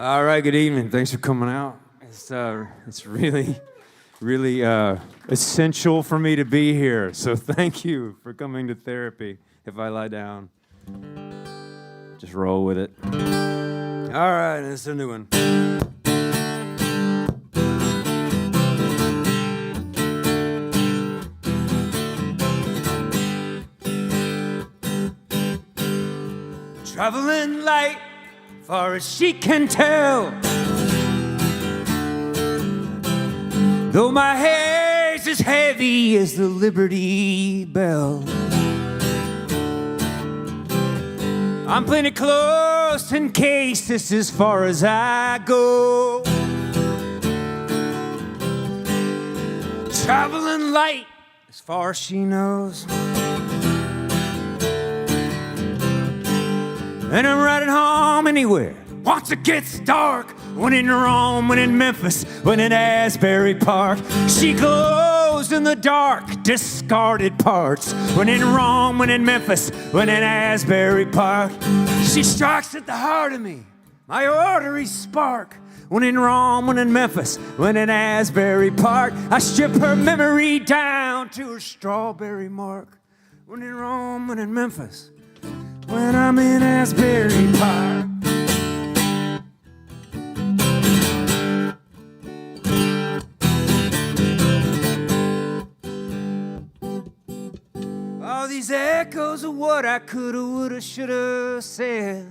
All right, good evening. Thanks for coming out. It's really essential for me to be here. So thank you for coming to therapy. If I lie down, just roll with it. All right, this is a new one. Traveling light, far as she can tell. Though my hair's as heavy as the Liberty Bell, I'm plenty close in case this is as far as I go. Traveling light, as far as she knows. And I'm riding home anywhere once it gets dark. When in Rome, when in Memphis, when in Asbury Park. She glows in the dark, discarded parts. When in Rome, when in Memphis, when in Asbury Park. She strikes at the heart of me, my arteries spark. When in Rome, when in Memphis, when in Asbury Park. I strip her memory down to her strawberry mark. When in Rome, when in Memphis, when I'm in Asbury Park. All these echoes of what I coulda, woulda, shoulda said,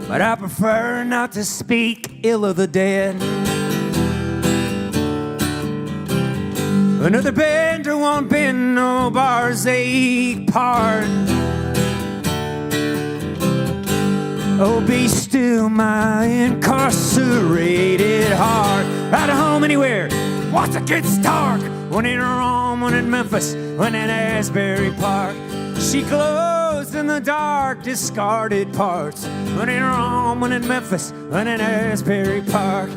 but I prefer not to speak ill of the dead. Another bender won't bend, no bars ache part. Oh, be still my incarcerated heart. Out of home anywhere, once it gets dark. When in Rome, when in Memphis, when in Asbury Park. She glows in the dark, discarded parts. When in Rome, when in Memphis, when in Asbury Park.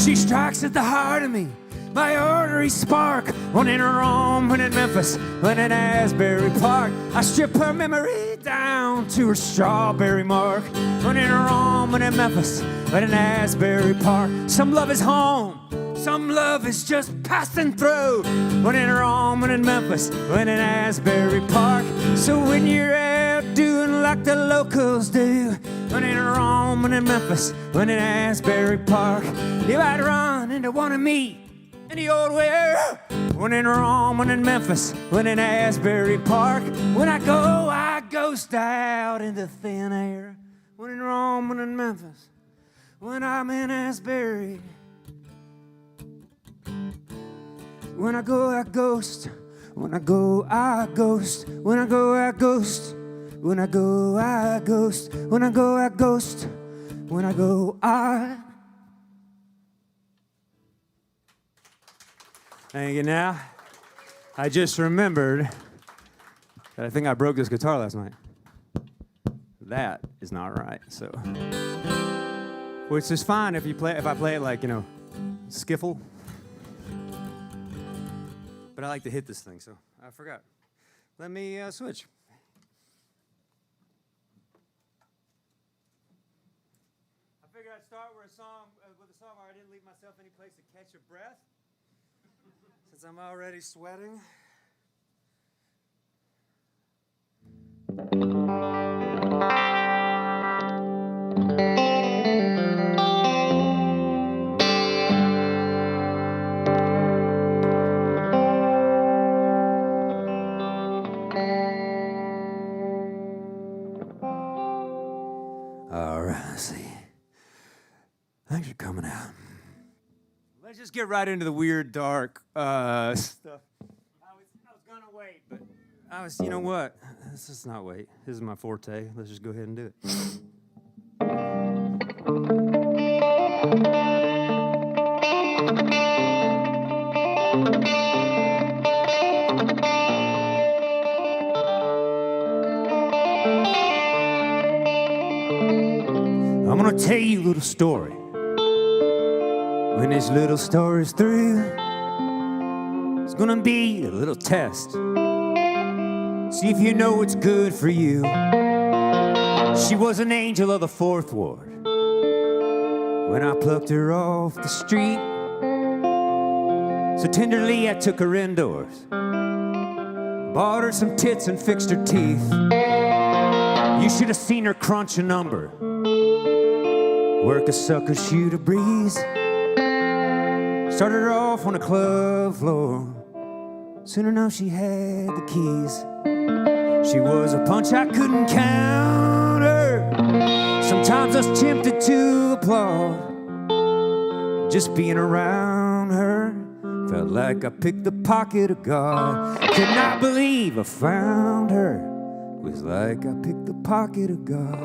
She strikes at the heart of me, my arteries spark. When in Rome, when in Memphis, when in Asbury Park. I strip her memory down to her strawberry mark. When in Rome, when in Memphis, when in Asbury Park. Some love is home, some love is just passing through. When in Rome, when in Memphis, when in Asbury Park. So when you're out doing like the locals do, when in Rome, when in Memphis, when in Asbury Park, you might run into one of me in the old way. When in Rome, when in Memphis, when in Asbury Park. When I ghost out into thin air. When in Rome, when in Memphis, when I'm in Asbury. When I go, I ghost. When I go, I ghost. When I go, I ghost. When I go, I ghost. When I go, I ghost. When I go, I. Thank you. Now, I just remembered that I think I broke this guitar last night. That is not right. So, which is fine if I play it like, skiffle. But I like to hit this thing, so I forgot. Let me switch. I figured I'd start with a song where I didn't leave myself any place to catch a breath. Since I'm already sweating. All right, let's see. Thanks for coming out. Let's just get right into the weird, dark stuff. I was gonna wait, but you know what? Let's just not wait. This is my forte. Let's just go ahead and do it. I'm gonna tell you a little story. When this little story's through, it's gonna be a little test. See if you know what's good for you. She was an angel of the Fourth Ward. When I plucked her off the street, so tenderly I took her indoors, bought her some tits and fixed her teeth. You should have seen her crunch a number, work a sucker, shoot a breeze. Started her off on a club floor, soon enough she had the keys. She was a punch I couldn't counter. Sometimes I was tempted to applaud. Just being around her felt like I picked the pocket of God. Could not believe I found her. It was like I picked the pocket of God.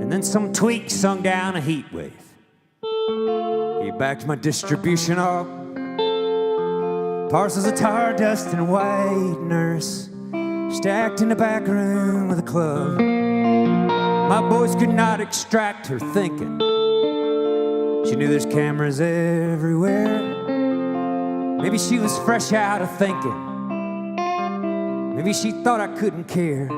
And then some tweak sung down a heat wave. He backed my distribution up. Parcels of tar dust and white nurse stacked in the back room of the club. My boys could not extract her thinking. She knew there's cameras everywhere. Maybe she was fresh out of thinking. Maybe she thought I couldn't care.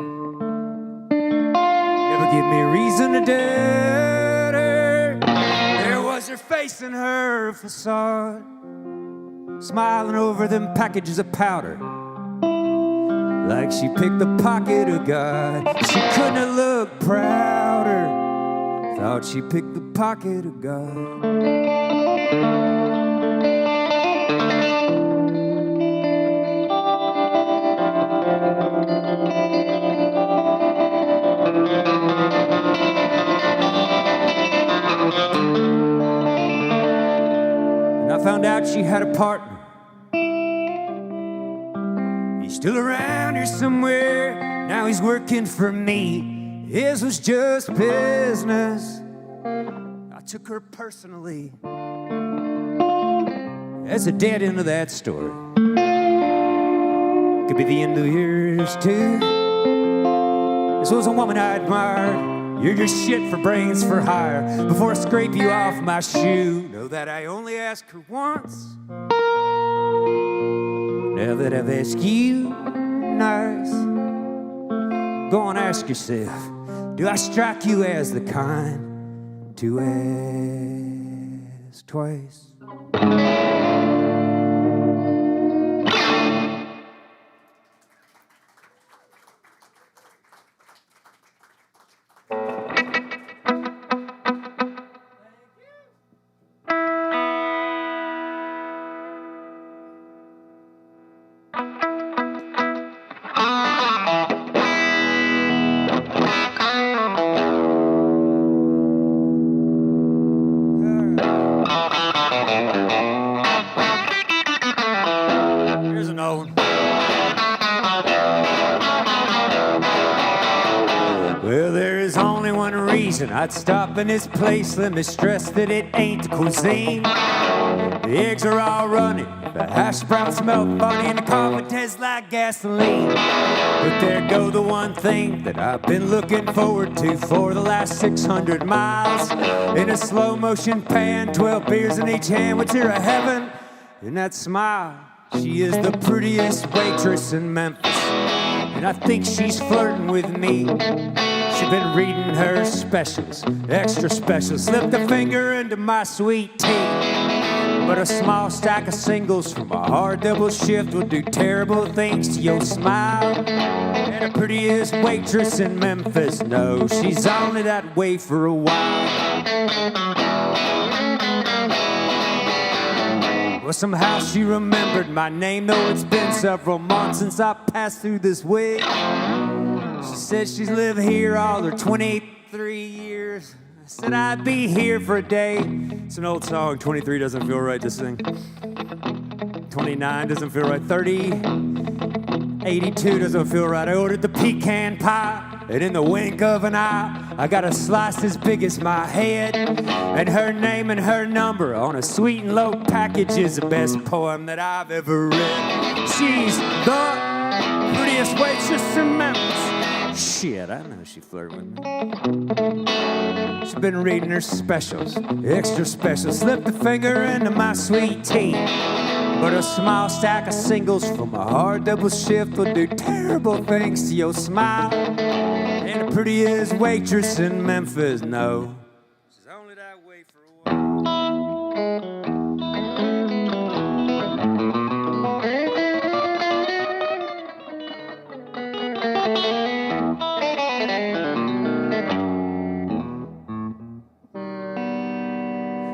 Never give me a reason to doubt her. There was her face in her facade, smiling over them packages of powder, like she picked the pocket of God. She couldn't have looked prouder. Thought she picked the pocket of God. And I found out she had a partner. He's still around here somewhere. Now he's working for me. His was just business. I took her personally as a dead end of that story. Could be the end of yours too. This was a woman I admired. You're just shit for brains for hire. Before I scrape you off my shoe, know that I only asked her once. Now that I've asked you nice, go on, ask yourself, do I strike you as the kind to ask twice? Well, there is only one reason I'd stop in this place. Let me stress that it ain't the cuisine. The eggs are all running, the hash browns smell funny, and the coffee tastes like gasoline. But there go the one thing that I've been looking forward to for the last 600 miles. In a slow motion pan, 12 beers in each hand. What's here a heaven in that smile? She is the prettiest waitress in Memphis, and I think she's flirting with me. She's been reading her specials, extra specials. Slipped a finger into my sweet tea. But a small stack of singles from a hard double shift will do terrible things to your smile. And the prettiest waitress in Memphis, no, she's only that way for a while. Well, somehow she remembered my name, though it's been several months since I passed through this way. She said she's lived here all her 23 years. I said I'd be here for a day. It's an old song. 23 doesn't feel right to sing. 29 doesn't feel right. 30, 82 doesn't feel right. I ordered the pecan pie, and in the wink of an eye, I got a slice as big as my head. And her name and her number on a sweet and low package is the best poem that I've ever read. She's the prettiest waitress in Memphis. Shit, I know she flirted with me. She's been reading her specials, extra special. Slipped a finger into my sweet tea. But a small stack of singles from a hard double shift will do terrible things to your smile. And the prettiest waitress in Memphis, no. She's only that way for a while.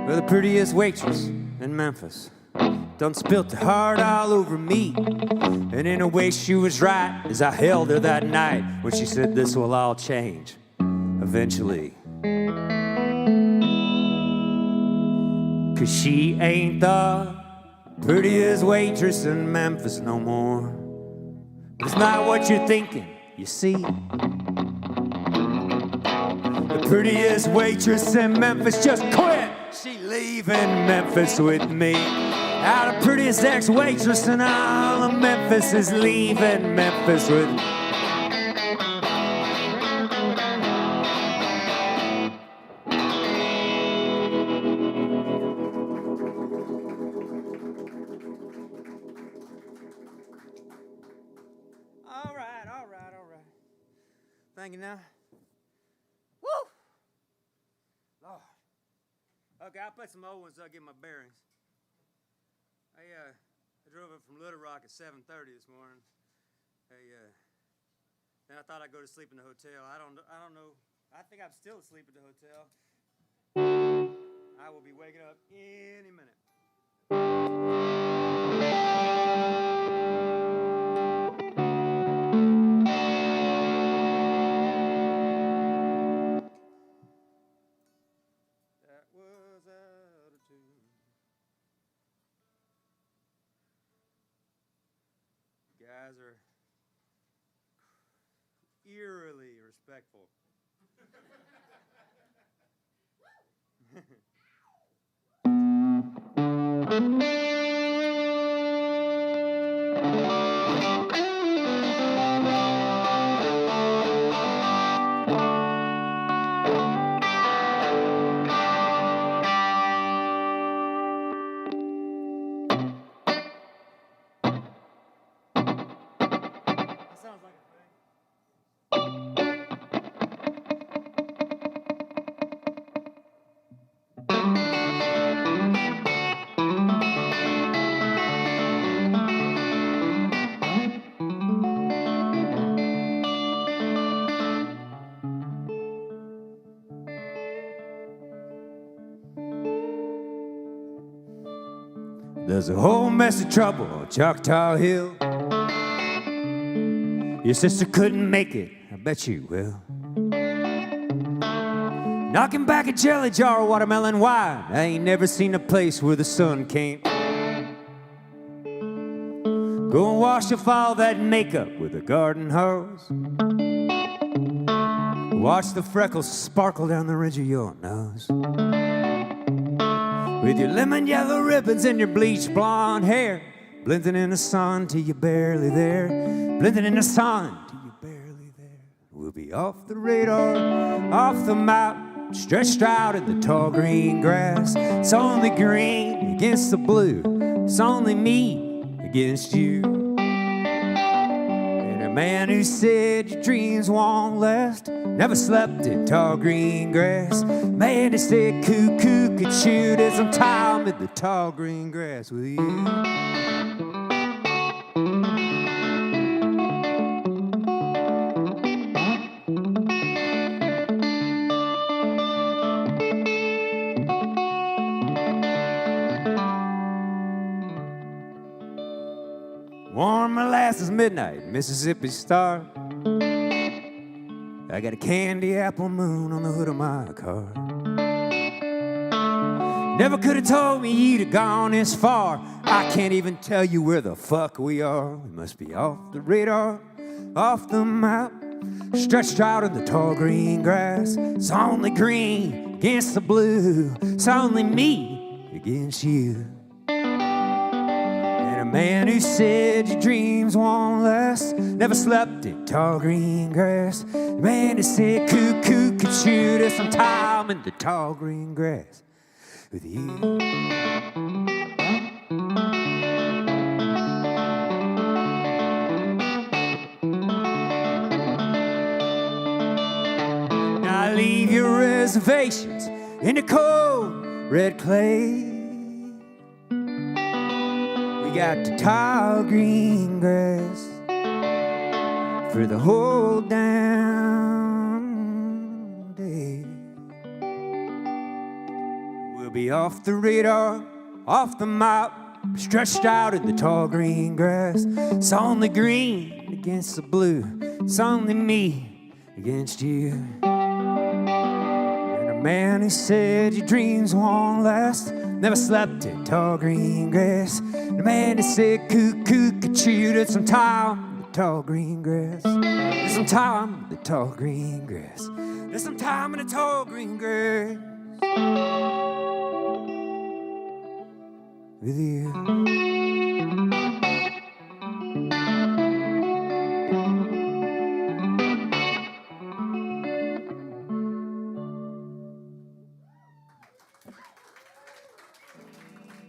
Well, the prettiest waitress in Memphis done spilt her heart all over me. And in a way she was right, as I held her that night when she said this will all change eventually. 'Cause she ain't the prettiest waitress in Memphis no more. But it's not what you're thinking, you see. The prettiest waitress in Memphis just quit. She leaving Memphis with me. Now the prettiest ex-waitress in all of Memphis is leaving Memphis with me. All right. Thank you now. Woo! Lord. Okay, I'll play some old ones so I get my bearings. I drove up from Little Rock at 7:30 this morning. Then I thought I'd go to sleep in the hotel. I don't know. I think I'm still asleep at the hotel. I will be waking up any minute. That was out of tune. Guys are eerily respectful. There's a whole mess of trouble on Choctaw Hill. Your sister couldn't make it, I bet you will. Knocking back a jelly jar of watermelon wine. I ain't never seen a place where the sun can't. Go and wash off all that makeup with a garden hose. Watch the freckles sparkle down the ridge of your nose. With your lemon yellow ribbons and your bleached blonde hair, blending in the sun till you're barely there. Blending in the sun till you're barely there. We'll be off the radar, off the map, stretched out in the tall green grass. It's only green against the blue. It's only me against you. And a man who said your dreams won't last never slept in tall green grass. Man who said cuckoo could shoot at some time in the tall green grass with you. Warm molasses midnight, Mississippi star. I got a candy apple moon on the hood of my car. Never could have told me you'd have gone this far. I can't even tell you where the fuck we are. We must be off the radar, off the map, stretched out in the tall green grass. It's only green against the blue. It's only me against you. And a Man who said your dreams won't last, never slept in tall green grass. The man who said cuckoo could shoot us sometime in the tall green grass with you. Now leave your reservations in the cold red clay. We got the tall green grass for the whole damn day. We'll be off the radar, off the map, stretched out in the tall green grass. It's only green against the blue, it's only me against you. Man who said your dreams won't last, never slept in tall green grass. The man who said cuckoo could shoot at some time in the tall green grass. There's some time in the tall green grass. There's some time in the tall green grass with you.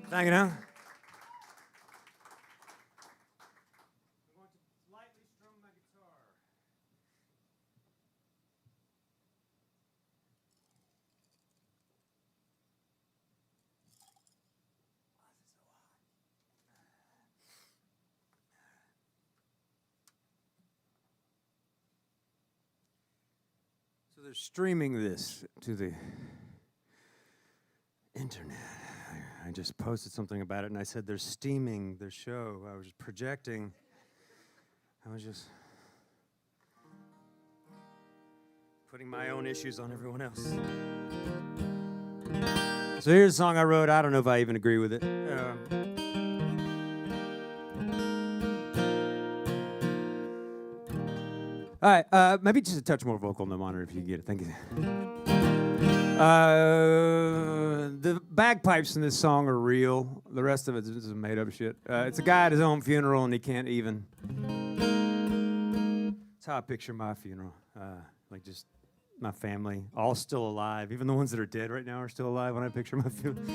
Thank you, now. I want to lightly strum my guitar. So they're streaming this to the internet. I just posted something about it, and I said they're steaming their show. I was projecting. I was just putting my own issues on everyone else. So here's a song I wrote. I don't know if I even agree with it. All right, maybe just a touch more vocal on the monitor if you get it. Thank you. The bagpipes in this song are real. The rest of it is made up shit. It's a guy at his own funeral, and he can't even. That's how I picture my funeral. Like just my family, all still alive. Even the ones that are dead right now are still alive when I picture my funeral.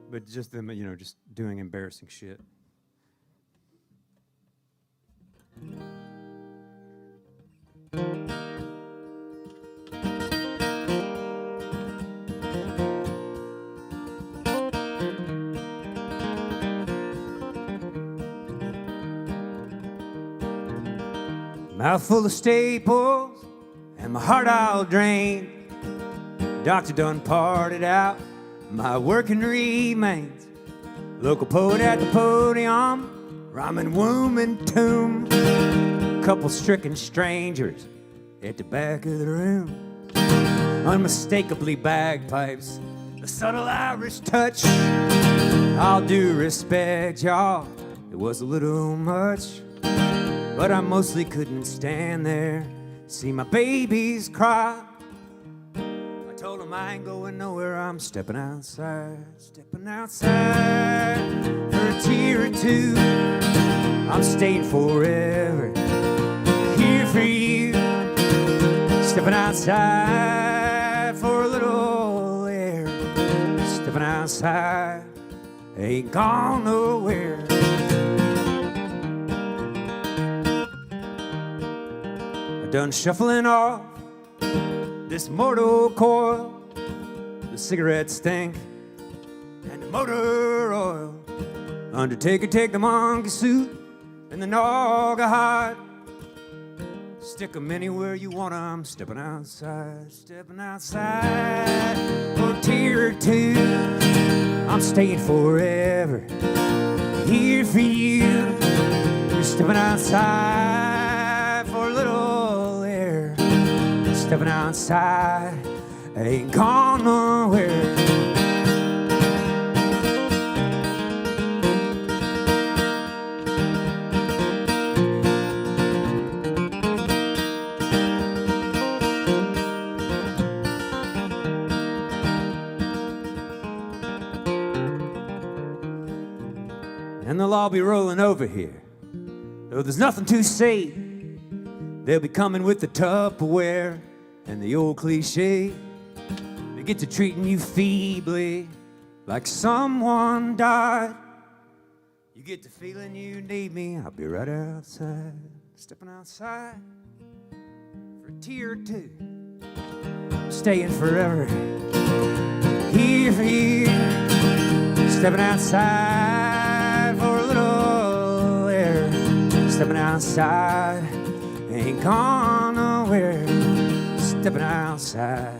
But just them, you know, just doing embarrassing shit. Mouthful of staples and my heart all drained. Doctor done parted out my working remains. Local poet at the podium, rhyming womb and tomb. Couple stricken strangers at the back of the room. Unmistakably bagpipes, a subtle Irish touch. All due respect, y'all, it was a little much. But I mostly couldn't stand there, see my babies cry. I told them I ain't going nowhere, I'm stepping outside for a tear or two. I'm staying forever here for you. Stepping outside for a little air. Stepping outside, ain't gone nowhere. Done shuffling off this mortal coil, the cigarette stink and the motor oil. Undertaker, take the monkey suit and the naga hide. Stick 'em anywhere you want 'em. Stepping outside for a tear or two. I'm staying forever here for you. We're stepping outside for a little. Stepping outside, ain't gone nowhere. And the they'll all be rolling over here. Though there's nothing to say, they'll be coming with the Tupperware and the old cliche. They get to treating you feebly, like someone died. You get to feeling you need me, I'll be right outside, stepping outside for a tear or two, staying forever, here for you, stepping outside for a little air, stepping outside, ain't gone nowhere, stepping outside,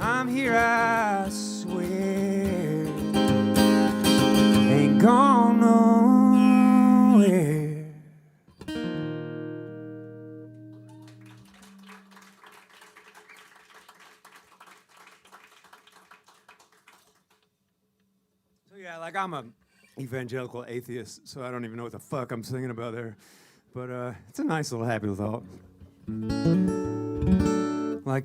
I'm here, I swear, ain't gone nowhere. So yeah, like I'm a evangelical atheist, so I don't even know what the fuck I'm singing about there. But it's a nice little happy thought. Like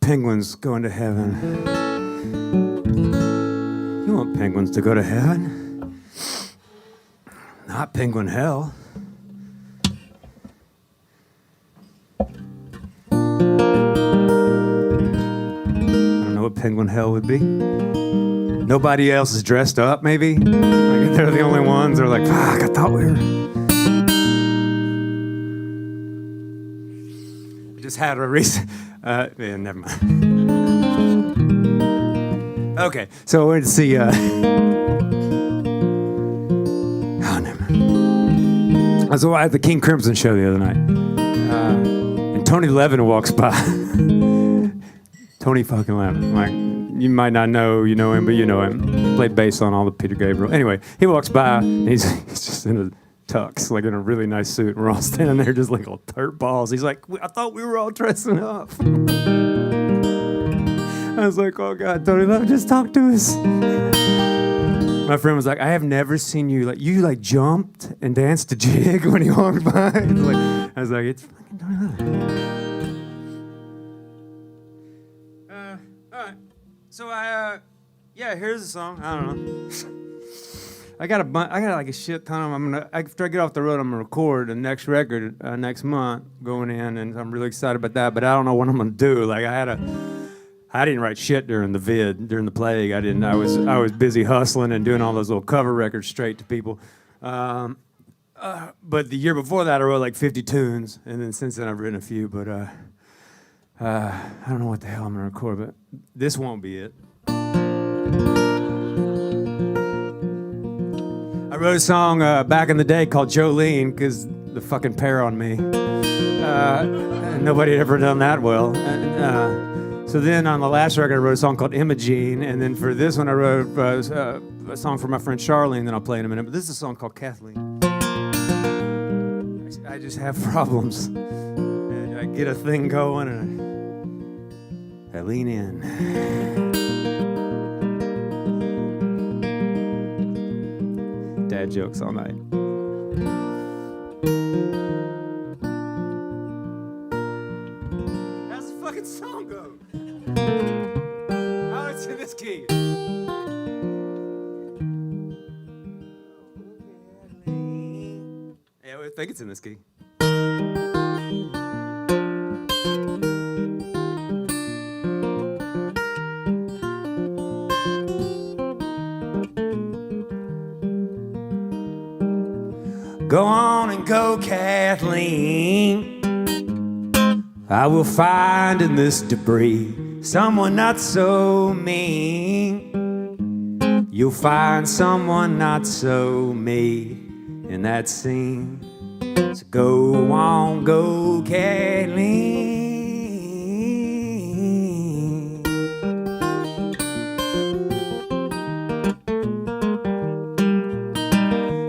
penguins going to heaven. You want penguins to go to heaven? Not penguin hell. I don't know what penguin hell would be. Nobody else is dressed up, maybe? Like they're the only ones. They're like, fuck, I thought we were... I just had a recent... yeah, never mind. Okay, so I went to see... oh, never mind. I was at the King Crimson show the other night. And Tony Levin walks by. Tony fucking Levin. Like, you might not know, you know him, but you know him. He played bass on all the Peter Gabriel. Anyway, he walks by, and he's just in a tux, like in a really nice suit. And we're all standing there just like little turd balls. He's like, I thought we were all dressing up. I was like, oh God, Tony Levin, just talk to us. My friend was like, I have never seen you, like, you like jumped and danced a jig when he walked by. I was like, it's fucking Tony Levin. All right. So yeah, here's a song. I don't know. I got like a shit ton of them. After I get off the road, I'm gonna record the next record next month going in, and I'm really excited about that. But I don't know what I'm gonna do. Like I didn't write shit during the plague. I was busy hustling and doing all those little cover records straight to people. But the year before that, I wrote like 50 tunes, and then since then I've written a few. But I don't know what the hell I'm gonna record, but this won't be it. I wrote a song back in the day called Jolene, because the fucking pair on me. And nobody had ever done that well. So then on the last record, I wrote a song called Imogene, and then for this one, I wrote a song for my friend Charlene that I'll play in a minute. But this is a song called Kathleen. I just have problems. And I get a thing going, and I lean in. Dad jokes all night. How's the fucking song go? Oh, it's in this key. Yeah, I think it's in this key. Go on and go, Kathleen. I will find in this debris someone not so mean. You'll find someone not so mean in that scene. So go on, go, Kathleen.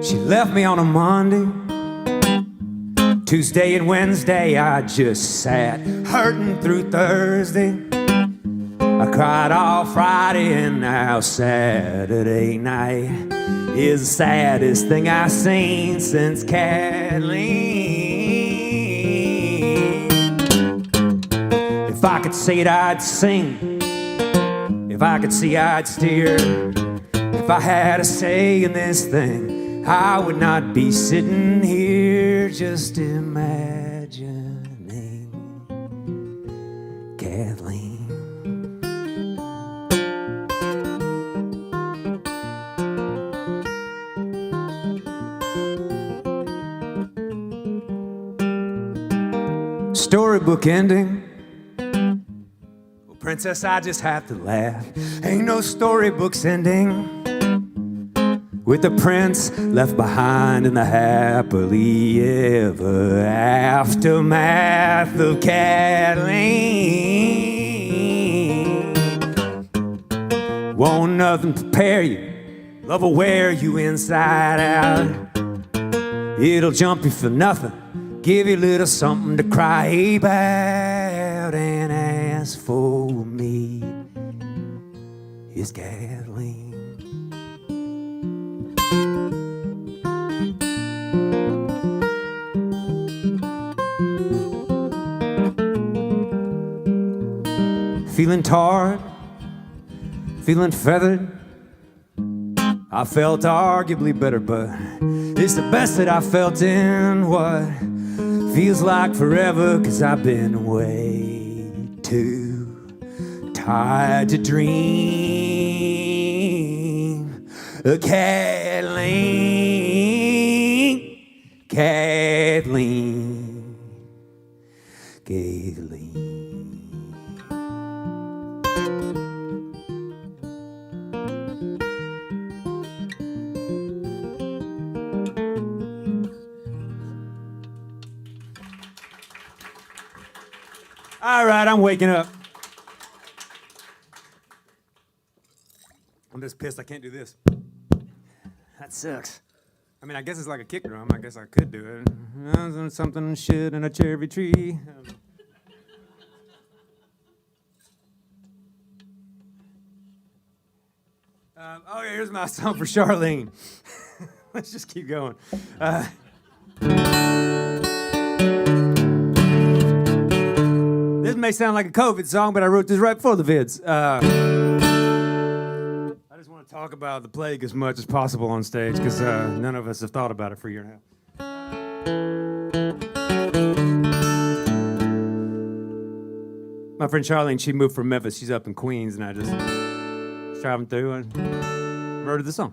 She left me on a Monday. Tuesday and Wednesday I just sat hurting through Thursday. I cried all Friday and now Saturday night is the saddest thing I've seen since Kathleen. If I could see it, I'd sing. If I could see, I'd steer. If I had a say in this thing, I would not be sitting here just imagining Kathleen. Storybook ending. Well, Princess, I just have to laugh. Ain't no storybooks ending with the prince left behind in the happily ever aftermath of Kathleen. Won't nothing prepare you, love will wear you inside out. It'll jump you for nothing, give you a little something to cry about, and ask for me is Kathleen. Feeling tired, feeling feathered. I felt arguably better, but it's the best that I felt in what feels like forever, 'cause I've been way too tired to dream of Kathleen, Kathleen, Kathleen. All right, I'm waking up. I'm just pissed I can't do this. That sucks. I mean, I guess it's like a kick drum. I guess I could do it. Something shit in a cherry tree. Okay, here's my song for Charlene. Let's just keep going. This may sound like a COVID song, but I wrote this right before the vids. I just want to talk about the plague as much as possible on stage, because none of us have thought about it for a year and a half. My friend Charlene, she moved from Memphis. She's up in Queens, and I just was driving through and wrote the song.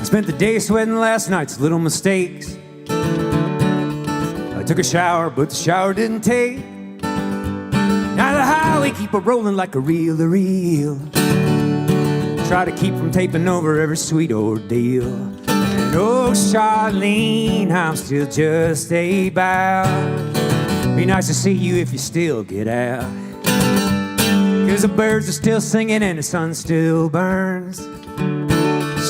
Spent the day sweating last night's little mistakes. I took a shower, but the shower didn't take. Now the highway keep a rolling like a reel to reel. Try to keep from taping over every sweet ordeal. And oh, Charlene, I'm still just about. Be nice to see you if you still get out. 'Cause the birds are still singing and the sun still burns.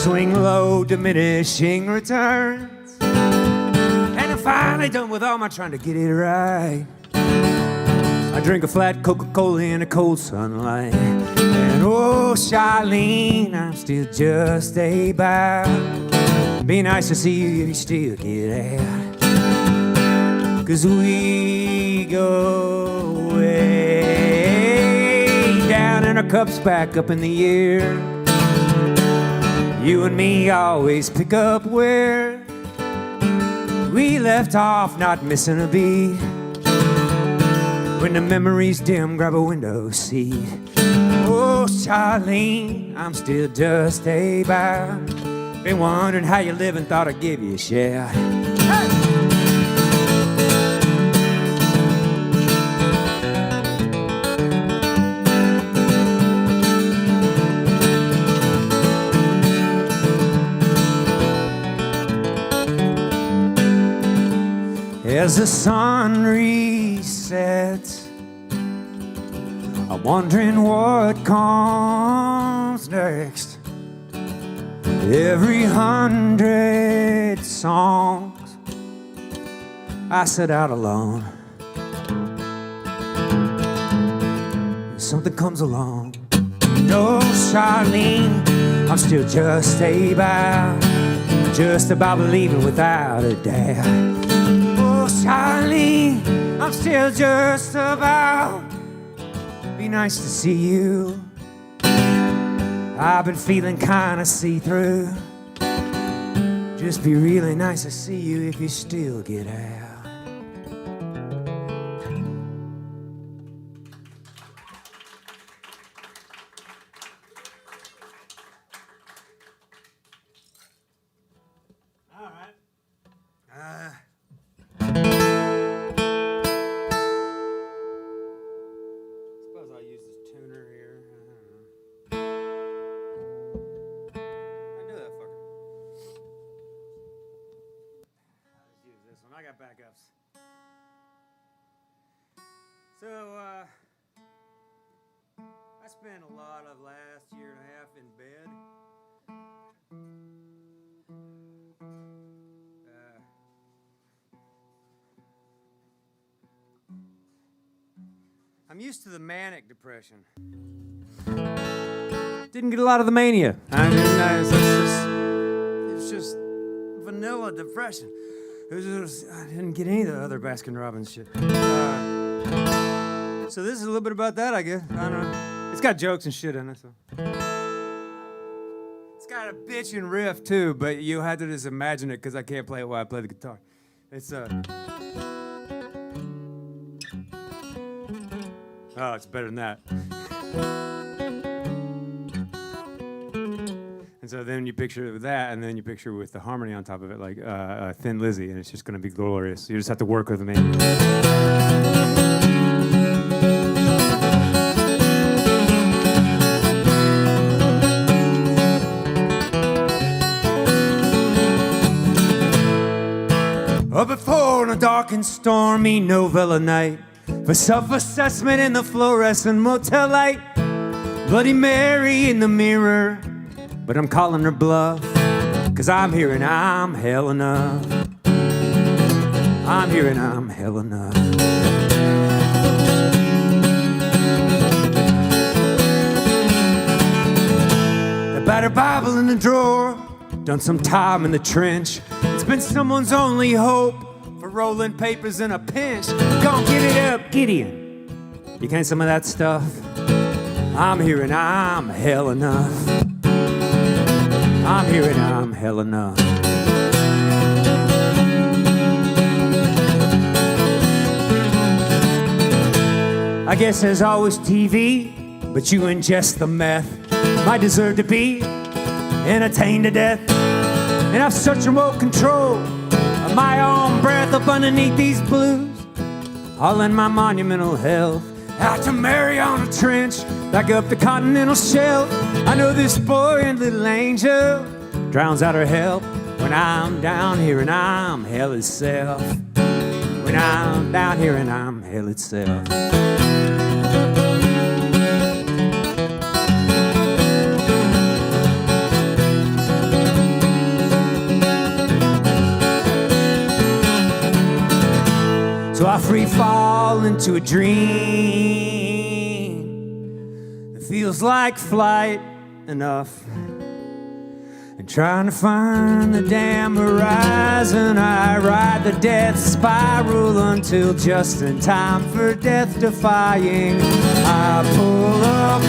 Swing low, diminishing returns. And I'm finally done with all my trying to get it right. I drink a flat Coca-Cola in the cold sunlight. And oh, Charlene, I'm still just about. Be nice to see you if you still get out. 'Cause we go way down and our cups back up in the air. You and me always pick up where we left off, not missing a beat. When the memories dim, grab a window seat. Oh, Charlene, I'm still just about. Been wondering how you live and thought I'd give you a shout. As the sun resets, I'm wondering what comes next. Every 100 songs I set out alone. Something comes along. No, Charlene, I'm still just about. just about believing without a doubt. Oh, Charlene, I'm still just about. Be nice to see you. I've been feeling kinda see-through. Just be really nice to see you if you still get out. Backups. So, I spent a lot of last year and a half in bed. I'm used to the manic depression. Didn't get a lot of the mania. It was just vanilla depression. I didn't get any of the other Baskin-Robbins shit. So this is a little bit about that, I guess. I don't know. It's got jokes and shit in it, so. It's got a bitchin' riff, too, but you had to just imagine it because I can't play it while I play the guitar. It's, Oh, it's better than that. And so then you picture it with that, and then you picture with the harmony on top of it, like Thin Lizzy, and it's just going to be glorious. You just have to work with me. Up before on a dark and stormy novella night, for self-assessment in the fluorescent motel light, Bloody Mary in the mirror. But I'm calling her bluff, 'cause I'm here and I'm hell enough. I'm here and I'm hell enough. The battered Bible in the drawer, done some time in the trench. It's been someone's only hope for rolling papers in a pinch. Gonna get it up, Gideon. You can't some of that stuff. I'm here and I'm hell enough. I'm here and I'm hell enough. I guess there's always TV, but you ingest the meth. Might deserve to be entertained to death. And I've such remote control of my own breath up underneath these blues. All in my monumental health. Out to Mariana Trench, back up the continental shelf. I know this boy and little angel drowns out her help when I'm down here and I'm hell itself. When I'm down here and I'm hell itself. So I free fall into a dream that feels like flight enough. And trying to find the damn horizon, I ride the death spiral until just in time for death defying. I pull up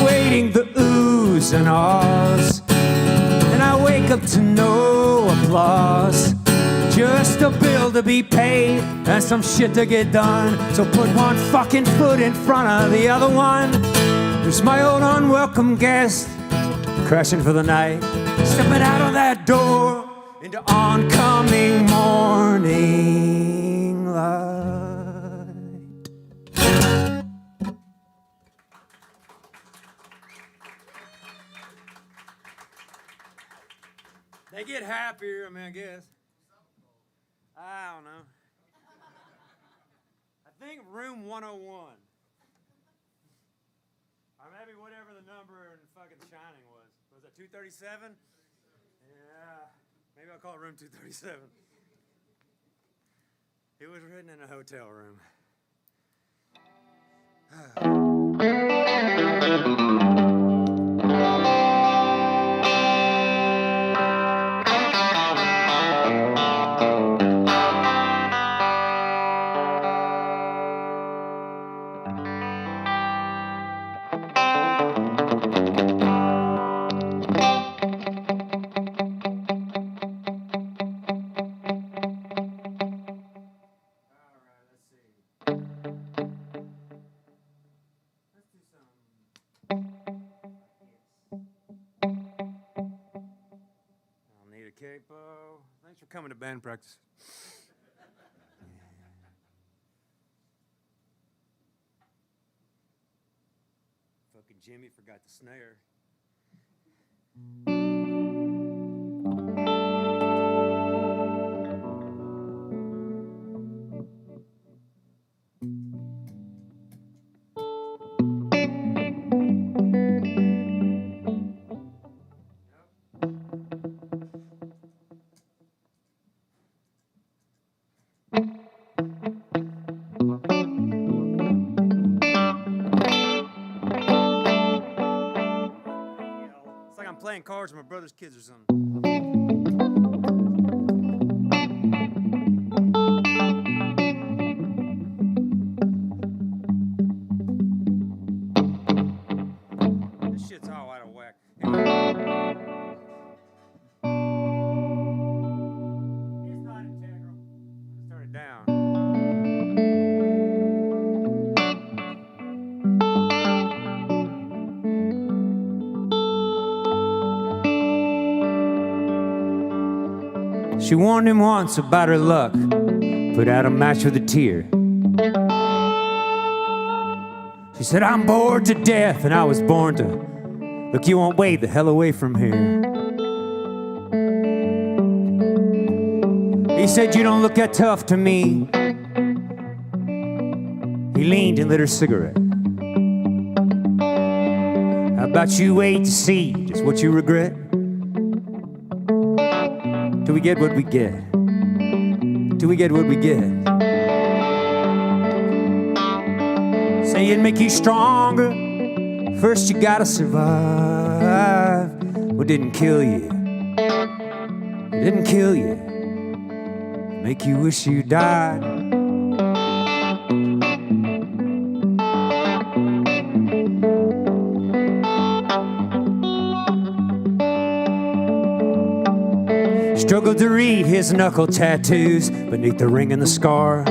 awaiting the oohs and ahs, and I wake up to no applause. Just a bill to be paid and some shit to get done. So put one fucking foot in front of the other one. There's my old unwelcome guest crashing for the night, stepping out of that door into oncoming morning light. They get happier, I mean, I guess. I don't know. I think room 101. Or maybe whatever the number in fucking Shining was. Was that 237? Yeah. Maybe I'll call it room 237. It was written in a hotel room. capo. Thanks for coming to band practice. Fucking Jimmy forgot the snare. It's like I'm playing cards with my brother's kids or something. This shit's all out of whack. It's not integral. Let's turn it down. She warned him once about her luck, put out a match with a tear. She said, I'm bored to death, and I was born to look you won't way the hell away from here. He said, you don't look that tough to me. He leaned and lit her cigarette. How about you wait to see just what you regret? Till we get what we get. Till we get what we get. Say it'd make you stronger. First you gotta survive. What didn't kill you? It didn't kill you. Make you wish you died. Struggled to read his knuckle tattoos beneath the ring and the scar.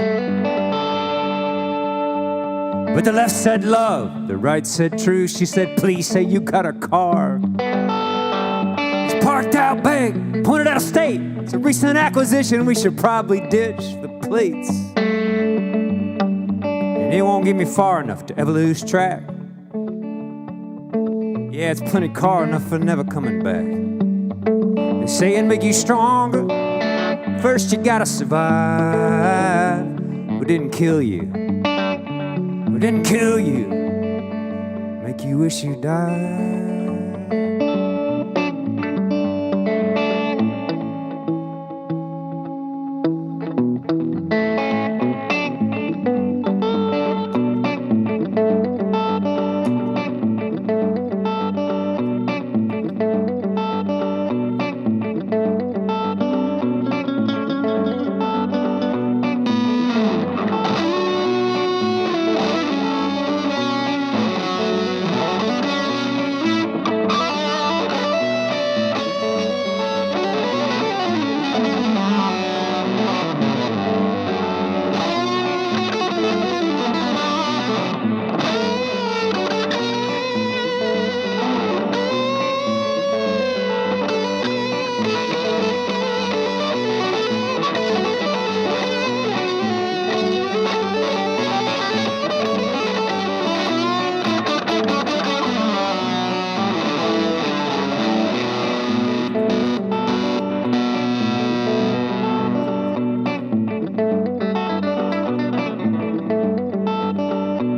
But the left said love, the right said true. She said, please say you got a car. It's parked out back, pointed out of state. It's a recent acquisition, we should probably ditch the plates. And it won't get me far enough to ever lose track. Yeah, it's plenty car enough for never coming back. They say it make you stronger. First you gotta survive. What didn't kill you? What didn't kill you? Make you wish you died.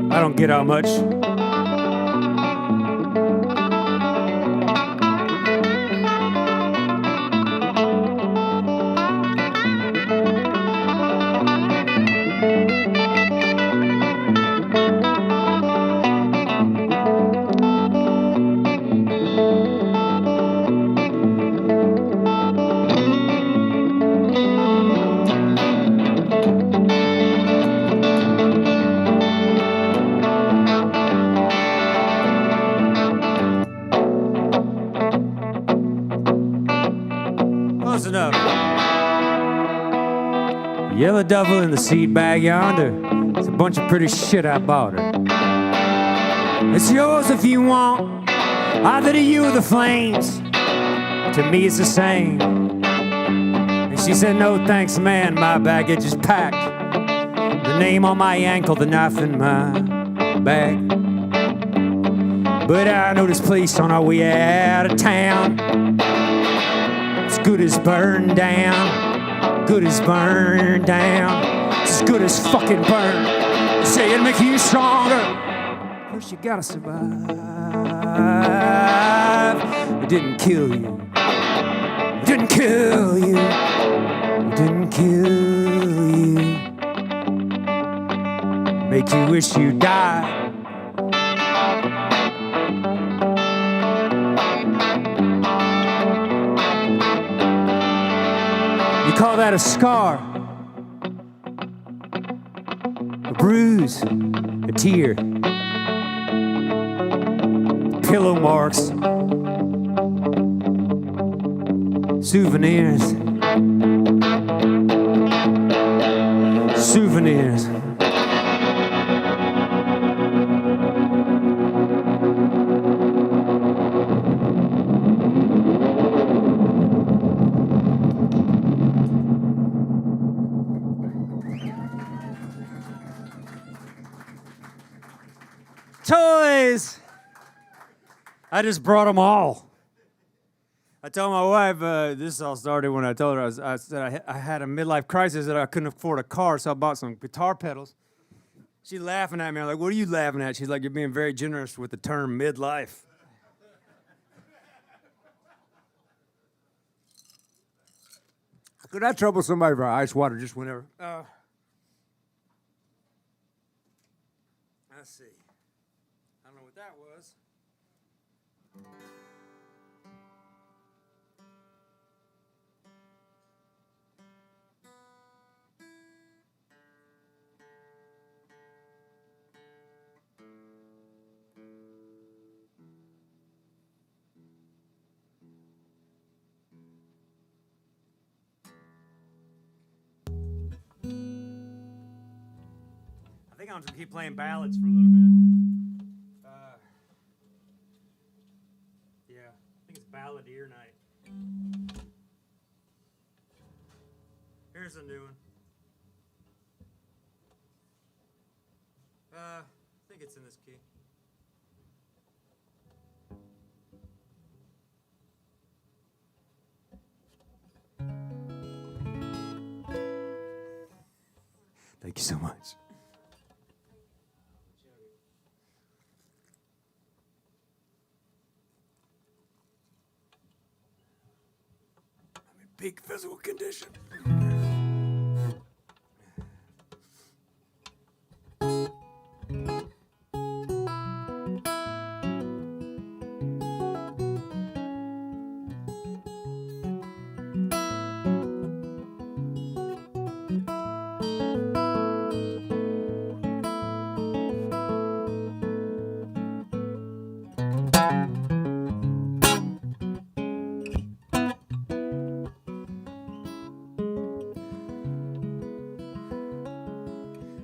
I don't get how much. Close enough. Yellow devil in the seed bag yonder. It's a bunch of pretty shit I bought her. It's yours if you want. Either to you or the flames. To me it's the same. She said, no thanks, man, my baggage is packed. The name on my ankle, the knife in my bag. But I know this place on our way out of town. It's good as burned down. Good as burned down. It's as good as fucking burned. Say it'll make you stronger. First you gotta survive. It didn't kill you. It didn't kill you. It didn't kill you. Make you wish you died. You call that a scar, a bruise, a tear, pillow marks, souvenirs, souvenirs. Toys! I just brought them all. I told my wife, this all started when I told her, I said I had a midlife crisis that I couldn't afford a car, so I bought some guitar pedals. She's laughing at me. I'm like, what are you laughing at? She's like, you're being very generous with the term midlife. Could I trouble somebody for ice water just whenever? Let's see. I don't know what that was. I think I'm just gonna keep playing ballads for a little bit. Yeah, I think it's Balladeer Night. Here's a new one. I think it's in this key. Thank you so much. I'm in peak physical condition.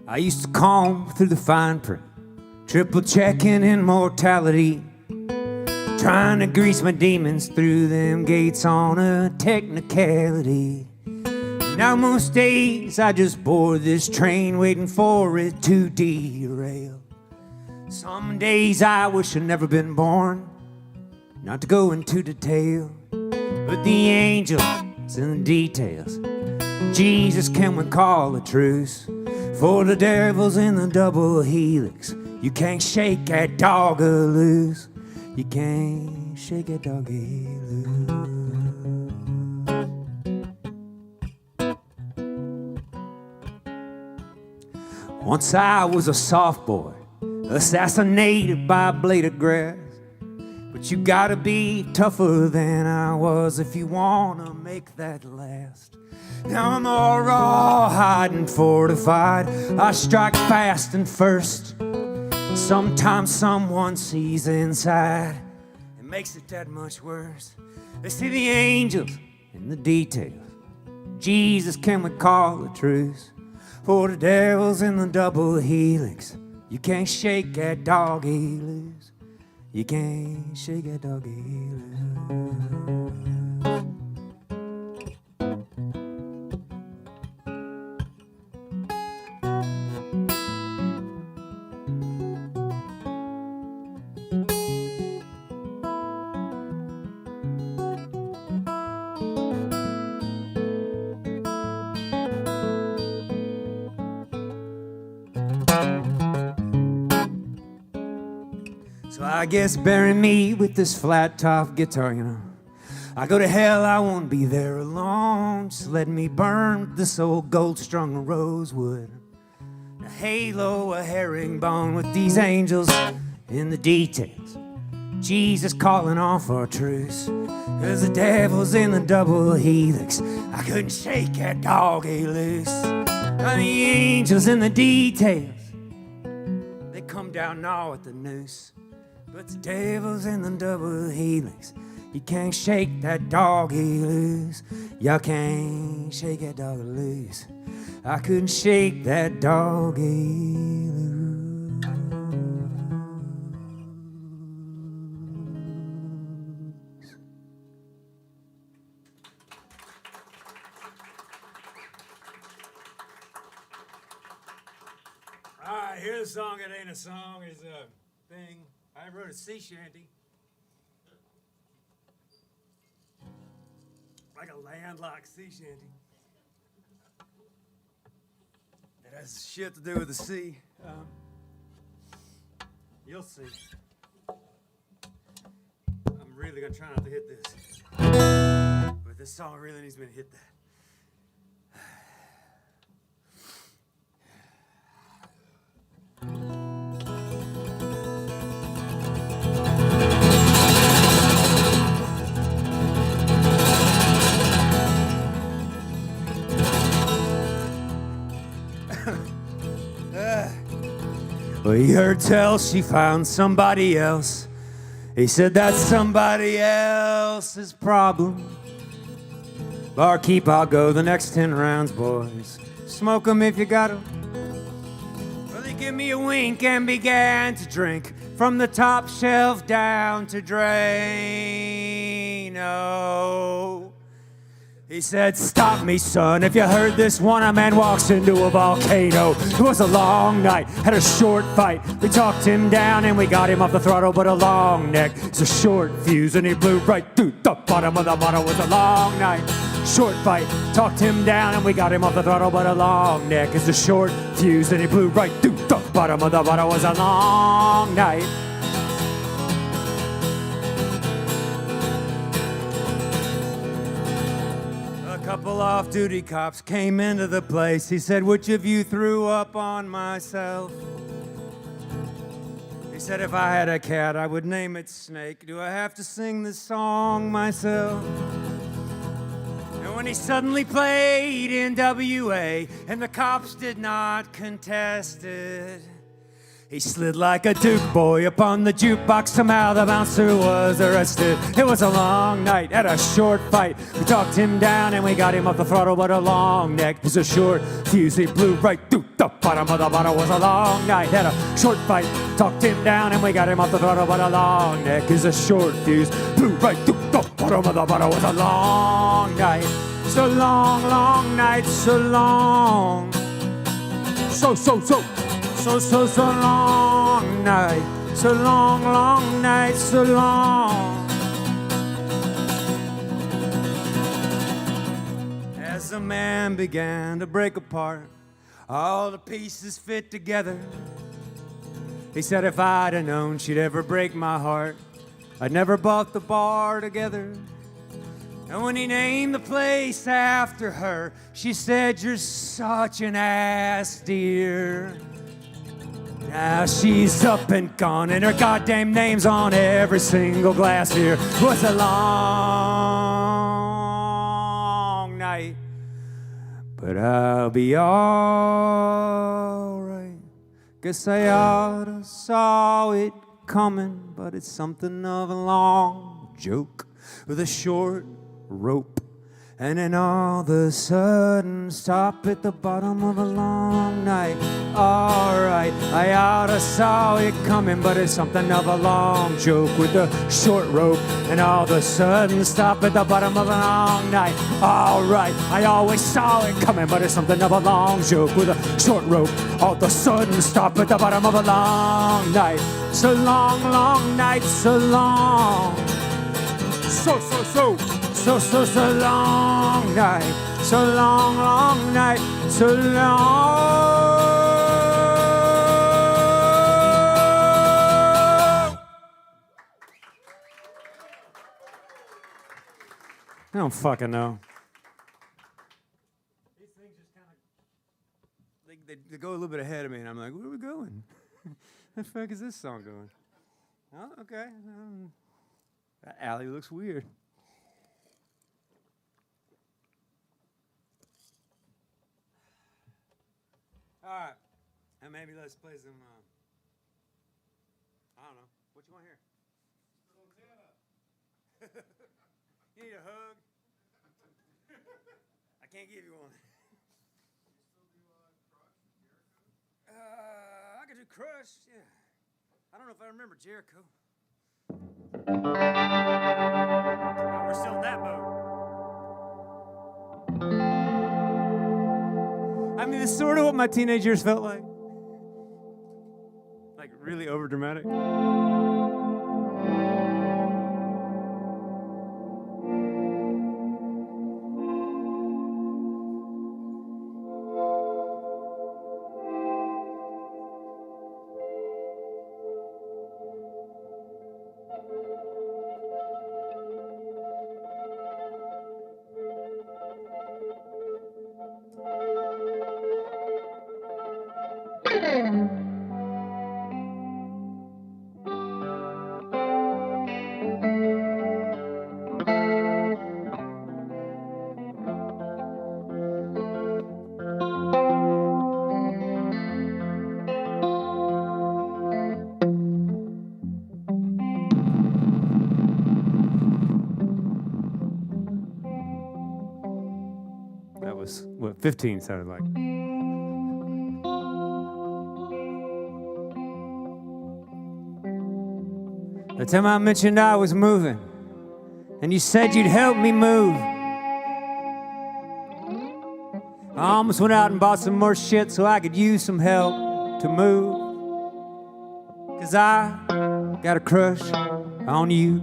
I used to comb through the fine print, triple checking immortality, trying to grease my demons through them gates on a technicality. Now most days I just board this train waiting for it to derail. Some days I wish I'd never been born, not to go into detail, but the angels in the details. Jesus, can we call a truce? For the devil's in the double helix. You can't shake that dog loose. You can't shake that doggy loose. Once I was a soft boy, assassinated by a blade of grass. But you gotta be tougher than I was if you wanna make that last. Now I'm all rawhide and fortified. I strike fast and first. Sometimes someone sees inside. It makes it that much worse. They see the angels in the details. Jesus, can we call a truce? For the devil's in the double helix. You can't shake that doggy loose. You can't shake that doggy loose. So I guess bury me with this flat top guitar, you know. I go to hell, I won't be there alone. Just let me burn this old gold-strung rosewood. A halo, a herringbone with these angels in the details. Jesus calling off our truce. 'Cause the devil's in the double helix. I couldn't shake that doggy loose. And the angels in the details. They come down now at the noose. But the devil's in the double helix. You can't shake that doggy loose. Y'all can't shake that doggy loose. I couldn't shake that doggy loose. All right, here's a song that ain't a song. It's a thing. I wrote a sea shanty. Like a landlocked sea shanty. It has shit to do with the sea. You'll see. I'm really gonna try not to hit this. But this song really needs me to hit that. Well, he heard tell she found somebody else. He said that's somebody else's problem. Barkeep, I'll go the next 10 rounds, boys. Smoke 'em if you got 'em. Well, they give me a wink and began to drink from the top shelf down to Drano. He said, stop me, son, if you heard this one, a man walks into a volcano. It was a long night, had a short fight. We talked him down and we got him off the throttle, but a long neck is a short fuse, and he blew right through the bottom of the bottle. It was a long night, short fight. Talked him down and we got him off the throttle, but a long neck is a short fuse, and he blew right through the bottom of the bottle. It was a long night. Couple off-duty cops came into the place. He said, which of you threw up on myself? He said, if I had a cat, I would name it Snake. Do I have to sing this song myself? And when he suddenly played NWA and the cops did not contest it, he slid like a Duke boy upon the jukebox. Somehow the bouncer was arrested. It was a long night, had a short fight. We talked him down and we got him off the throttle, but a long neck is a short fuse. He blew right through the bottom of the bottle. It was a long night, had a short fight. Talked him down and we got him off the throttle, but a long neck is a short fuse. Blew right through the bottom of the bottle. It was a long night. So long, long night, so long. So long night, so long, long night, so long. As the man began to break apart, all the pieces fit together. He said if I'd have known she'd ever break my heart, I'd never bought the bar together. And when he named the place after her, she said, you're such an ass, dear. Now she's up and gone, and her goddamn name's on every single glass here. It was a long night, but I'll be alright. Guess I oughta saw it coming, but it's something of a long joke with a short rope. And then all of a sudden, stop at the bottom of a long night. Alright, I oughta saw it coming, but it's something of a long joke with a short rope. And all of a sudden, stop at the bottom of a long night. Alright, I always saw it coming, but it's something of a long joke with a short rope. All of a sudden, stop at the bottom of a long night. So long, long night, so long. So long night, so long, long night, so long. I don't fucking know. These things just kind of they go a little bit ahead of me, and I'm like, where are we going? The fuck is this song going? Oh, okay. That alley looks weird. All right, and maybe let's play some. I don't know. What you want here? You need a hug? I can't give you one. I could do Crush, yeah. I don't know if I remember Jericho. Oh, we're still in that mode. I mean, it's sort of what my teenage years felt like. Like, really overdramatic. That was what 15 sounded like. The time I mentioned I was moving, and you said you'd help me move. I almost went out and bought some more shit so I could use some help to move. 'Cause I got a crush on you.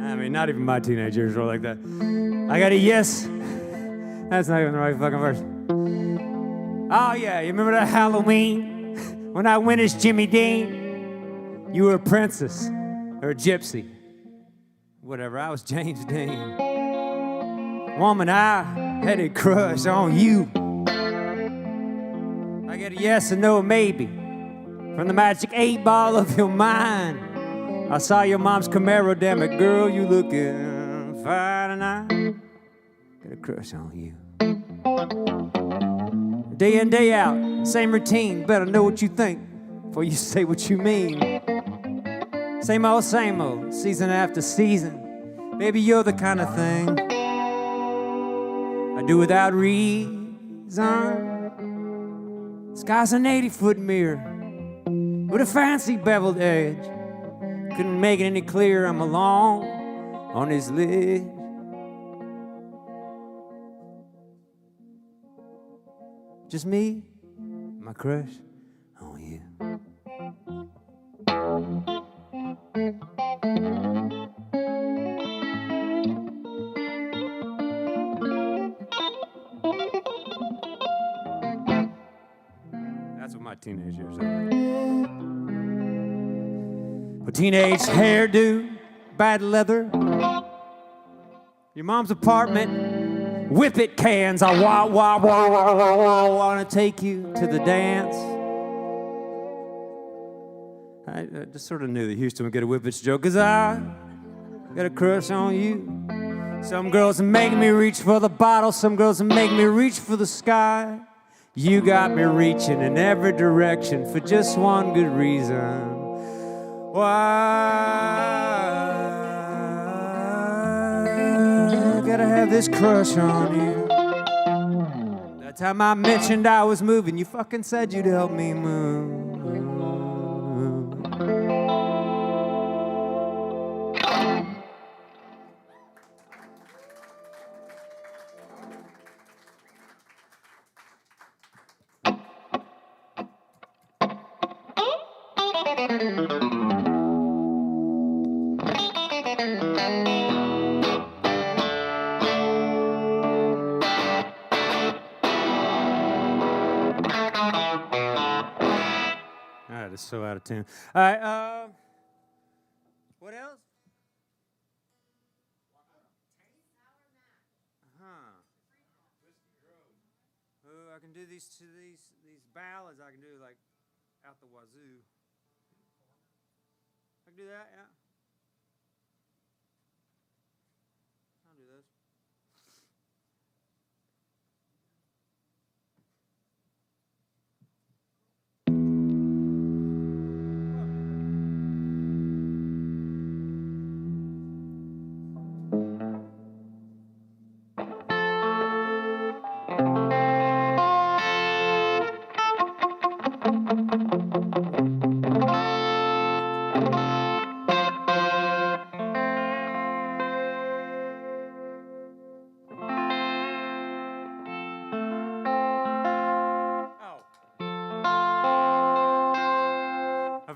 I mean, not even my teenage years were like that. I got a yes. That's not even the right fucking verse. Oh yeah, you remember that Halloween when I went as Jimmy Dean? You were a princess or a gypsy. Whatever, I was James Dean. Woman, I had a crush on you. I get a yes and no, a maybe from the magic 8-ball of your mind. I saw your mom's Camaro, damn it, girl, you looking fine, and I got a crush on you. Day in, day out, same routine, better know what you think before you say what you mean. Same old, season after season. Baby, you're the kind of thing I do without reason. Sky's an 80-foot mirror with a fancy beveled edge. Couldn't make it any clearer, I'm alone on this ledge. Just me, my crush on you. That's what my teenage years are. A teenage hairdo, bad leather, your mom's apartment, whippet cans. I wanna take you to the dance. I just sort of knew that Houston would get a whippets joke, 'cause I got a crush on you. Some girls make me reach for the bottle, some girls make me reach for the sky. You got me reaching in every direction for just one good reason. Why I gotta have this crush on you? That time I mentioned I was moving, you fucking said you'd help me move. so out of tune. All right, what else? I can do these ballads. I can do like out the wazoo. I can do that, yeah. I'll do those.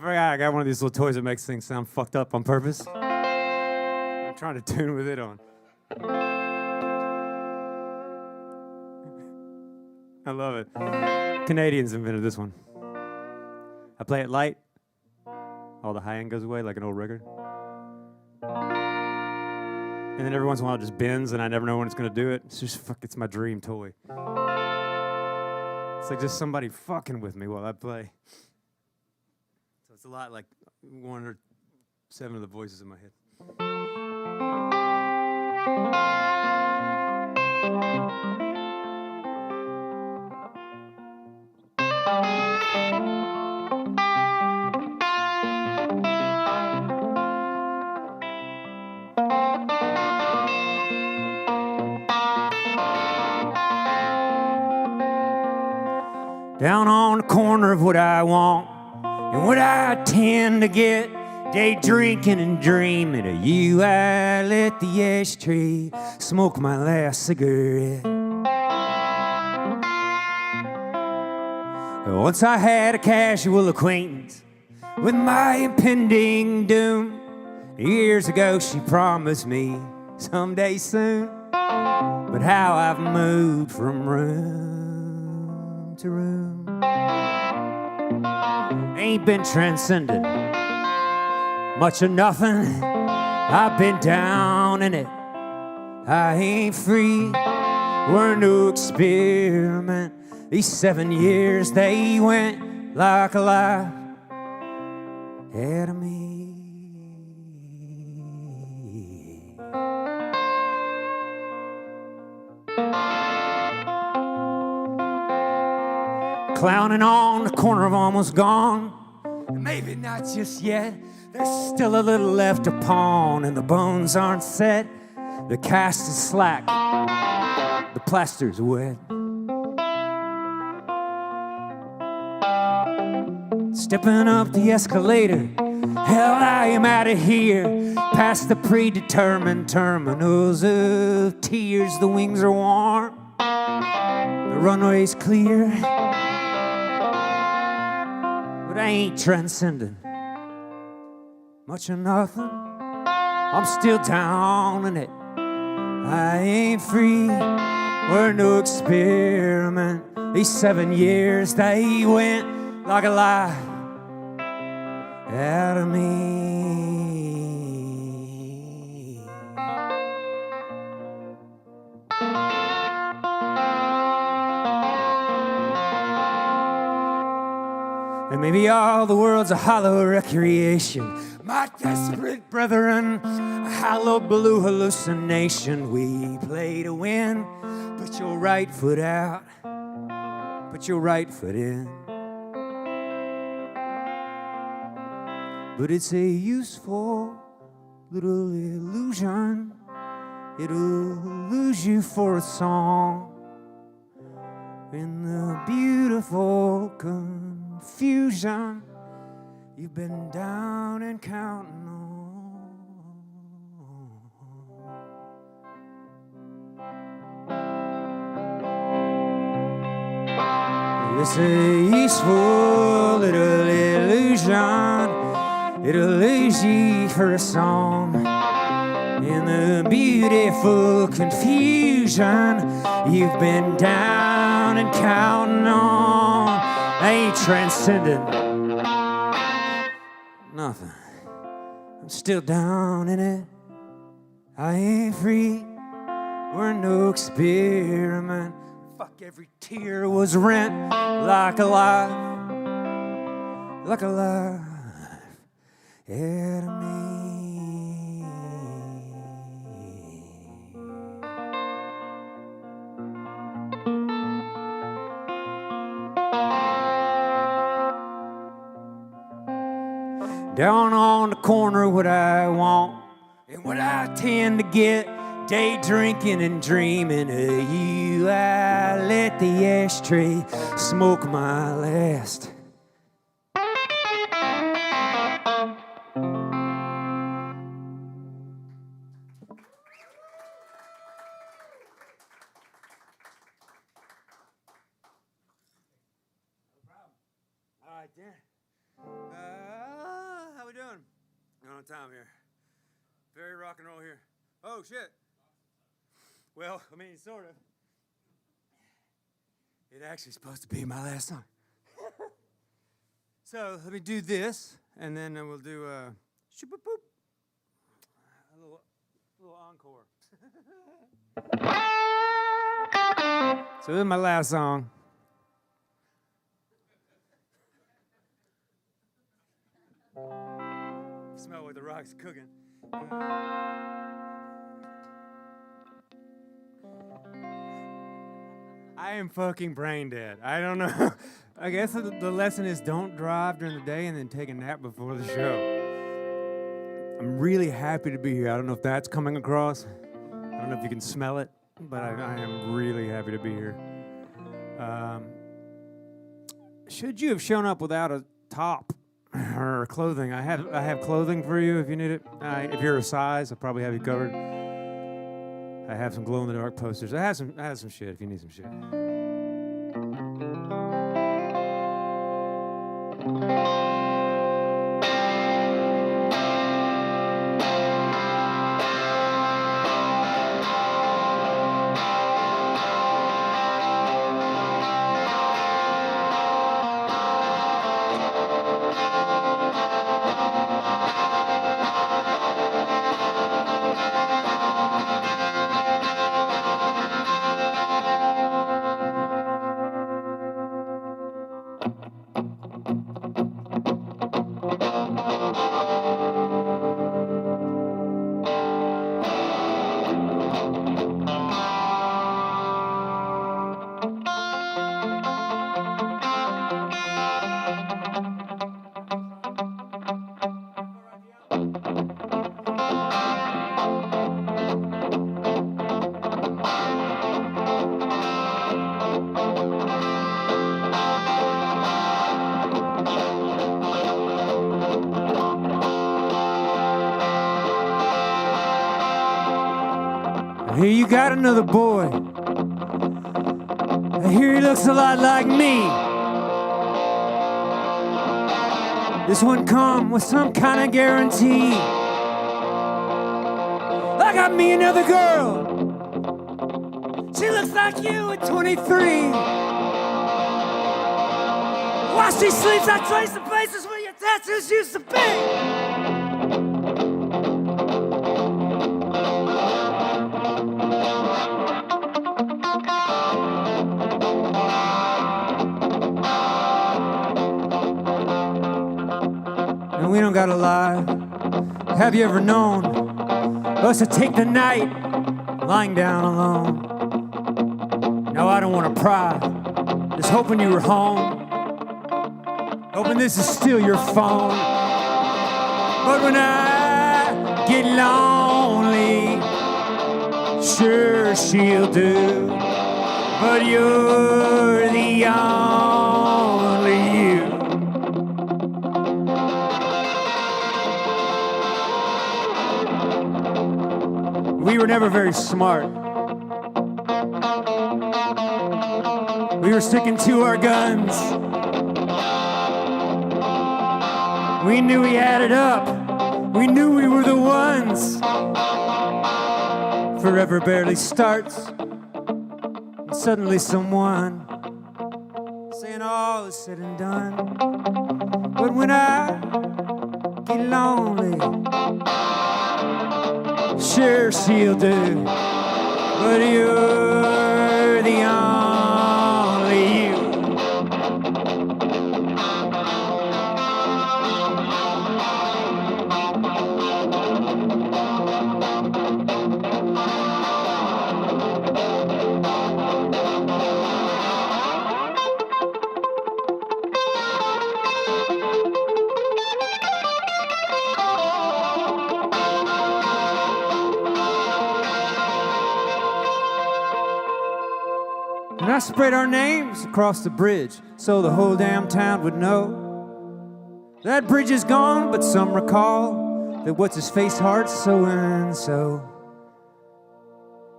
I got one of these little toys that makes things sound fucked up on purpose. I'm trying to tune with it on. I love it. Canadians invented this one. I play it light. All the high end goes away like an old record. And then every once in a while it just bends and I never know when it's going to do it. It's just it's my dream toy. It's like just somebody fucking with me while I play. It's a lot like 1 or 7 of the voices in my head. Down on the corner of what I want and what I tend to get, day drinking and dreaming of you. I lit the ashtray, smoke my last cigarette. Once I had a casual acquaintance with my impending doom. Years ago she promised me someday soon, but how I've moved from room to room. Ain't been transcendent, much of nothing. I've been down in it. I ain't free. We're a new experiment. These 7 years, they went like a life ahead of me. Clowning on the corner of almost gone. Maybe not just yet. There's still a little left to pawn, and the bones aren't set. The cast is slack. The plaster's wet. Stepping up the escalator. Hell, I am out of here. Past the predetermined terminals of tears. The wings are warm. The runway's clear. But I ain't transcendent, much of nothing. I'm still down in it. I ain't free. We're no experiment. These 7 years, they went like a lie out of me. And maybe all the world's a hollow recreation. My desperate brethren, a hollow blue hallucination. We play to win. Put your right foot out. Put your right foot in. But it's a useful little illusion. It'll lose you for a song in the beautiful confusion you've been down and counting on. It's a useful little illusion. It'll lose you for a song in the beautiful confusion you've been down and counting on. Ain't transcendent, nothing. I'm still down in it. I ain't free. We're no experiment. Fuck, every tear was rent like a life out of me. Down on the corner, what I want and what I tend to get, day drinking and dreaming of you. I let the ashtray smoke my last. All right, Dan. How we doing? On time here. Very rock and roll here. Oh, shit. Well, I mean, sort of. It actually supposed to be my last song. So let me do this, and then we'll do a little encore. So this is my last song. Smell what the rock's cooking. I am fucking brain dead. I don't know. I guess the lesson is don't drive during the day and then take a nap before the show. I'm really happy to be here. I don't know if that's coming across. I don't know if you can smell it, but I am really happy to be here. Should you have shown up without a top or clothing? I have clothing for you if you need it. If you're a size, I probably have you covered. I have some glow-in-the-dark posters. I have some shit if you need some shit. I hear you got another boy. I hear he looks a lot like me. This one come with some kind of guarantee. I got me another girl. She looks like you at 23. While she sleeps, I trace the places where your tattoos used to be. And we don't gotta lie. Have you ever known us to take the night lying down alone? No, I don't wanna pry. Just hoping you were home. Hoping this is still your phone. But when I get lonely, sure she'll do. But you're the only you. We were never very smart. We were sticking to our guns. We knew we had it up. We knew we were the ones. Forever barely starts. And suddenly someone saying all is said and done. But when I get lonely. Sure, she'll do, but you're the only you. And I spread our names across the bridge so the whole damn town would know. That bridge is gone, but some recall that what's his face heart's so and so.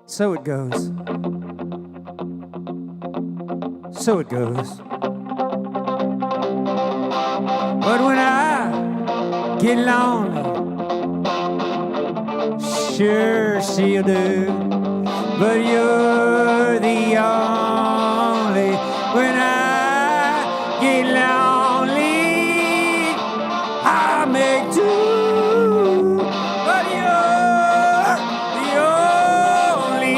So it goes. So it goes. But when I get lonely, sure she'll do. But you're the only. When I get lonely, I make do. But you're the only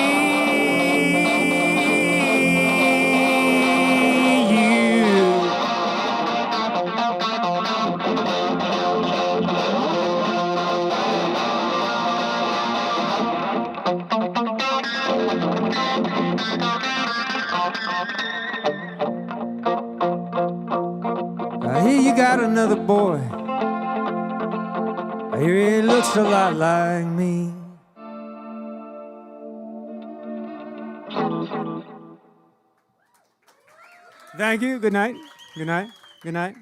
you. I hear you got another boy. I hear he looks a lot like me. Thank you. Good night. Good night. Good night.